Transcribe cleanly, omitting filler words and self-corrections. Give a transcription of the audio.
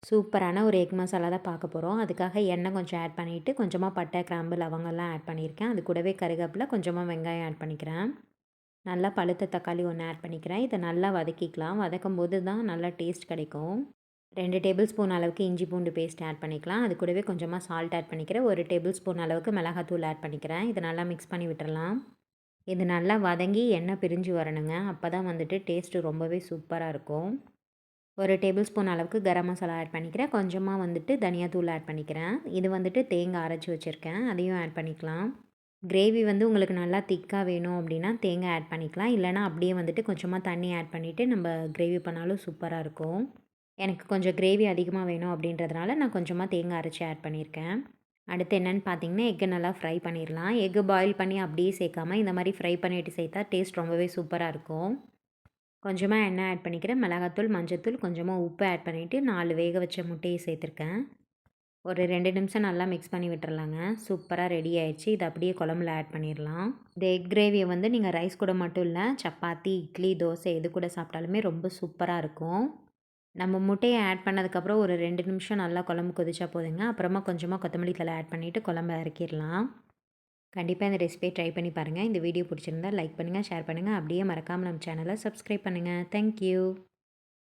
சூப்பரான ஒரு எக் மசாலா தான் பார்க்க போகிறோம். அதுக்காக எண்ணெய் கொஞ்சம் ஆட் பண்ணிவிட்டு கொஞ்சமாக பட்டை, கிராம்பு, லவங்கம்லாம் ஆட் பண்ணியிருக்கேன். அது கூடவே கருவேப்பிலை, கொஞ்சமாக வெங்காயம் ஆட் பண்ணிக்கிறேன். நல்லா பழுத்த தக்காளி ஒன்று ஆட் பண்ணிக்கிறேன். இதை நல்லா வதக்கிக்கலாம். வதக்கும்போது தான் நல்லா டேஸ்ட் கிடைக்கும். 2 டேபிள் ஸ்பூன் அளவுக்கு இஞ்சி பூண்டு பேஸ்ட் ஆட் பண்ணிக்கலாம். அது கூடவே கொஞ்சமாக சால்ட் ஆட் பண்ணிக்கிறேன். 1 டேபிள் ஸ்பூன் அளவுக்கு மிளகாத்தூள் ஆட் பண்ணிக்கிறேன். இதை நல்லா மிக்ஸ் பண்ணி விட்டுறலாம். இது நல்லா வதங்கி எண்ணெய் பிரிஞ்சு வரணுங்க. அப்போ தான் வந்துட்டு டேஸ்ட்டு ரொம்பவே சூப்பராக இருக்கும். 1 டேபிள் ஸ்பூன் அளவுக்கு கரம் மசாலா ஆட் பண்ணிக்கிறேன். கொஞ்சமாக வந்துட்டு தனியாத்தூள் ஆட் பண்ணிக்கிறேன். இது வந்துட்டு தேங்காய் அரைச்சி வச்சுருக்கேன். அதையும் ஆட் பண்ணிக்கலாம். கிரேவி வந்து உங்களுக்கு நல்லா திக்காக வேணும் அப்படின்னா தேங்காய் ஆட் பண்ணிக்கலாம். இல்லைனா அப்படியே வந்துட்டு கொஞ்சமாக தண்ணி ஆட் பண்ணிவிட்டு நம்ம கிரேவி பண்ணாலும் சூப்பராக இருக்கும். எனக்கு கொஞ்சம் கிரேவி அதிகமாக வேணும் அப்படின்றதுனால நான் கொஞ்சமாக தேங்காய் அரைச்சி ஆட் பண்ணியிருக்கேன். அடுத்து என்னென்னு பார்த்தீங்கன்னா, எக்கை நல்லா ஃப்ரை பண்ணிடலாம். எக்கு பாயில் பண்ணி அப்படியே சேர்க்காம இந்த மாதிரி ஃப்ரை பண்ணிவிட்டு சேர்த்தா டேஸ்ட் ரொம்பவே சூப்பராக இருக்கும். கொஞ்சமாக எண்ணெய் ஆட் பண்ணிக்கிறேன். மிளகாத்தூள், மஞ்சத்தூள், கொஞ்சமாக உப்பு ஆட் பண்ணிவிட்டு 4 வேக வச்ச முட்டையை சேர்த்துருக்கேன். ஒரு 2 நிமிஷம் நல்லா மிக்ஸ் பண்ணி விட்டுறலாங்க. சூப்பராக ரெடி ஆயிடுச்சு. இதை அப்படியே குழம்புல ஆட் பண்ணிடலாம். இந்த எக் கிரேவியை வந்து நீங்கள் ரைஸ் கூட மட்டும் இல்லை, சப்பாத்தி, இட்லி, தோசை எது கூட சாப்பிட்டாலுமே ரொம்ப சூப்பராக இருக்கும். நம்ம முட்டையை ஆட் பண்ணதுக்கப்புறம் ஒரு 2 நிமிஷம் நல்லா குழம்பு கொதிச்சா போதுங்க. அப்புறமா கொஞ்சமாக கொத்தமல்லி தழை ஆட் பண்ணிவிட்டு குழம்ப இறக்கிடலாம். கண்டிப்பாக இந்த ரெசிபியை ட்ரை பண்ணி பாருங்கள். இந்த வீடியோ பிடிச்சிருந்தா லைக் பண்ணுங்கள், ஷேர் பண்ணுங்கள். அப்படியே மறக்காமல் நம்ம சேனலை சப்ஸ்கிரைப் பண்ணுங்கள். தேங்க்யூ.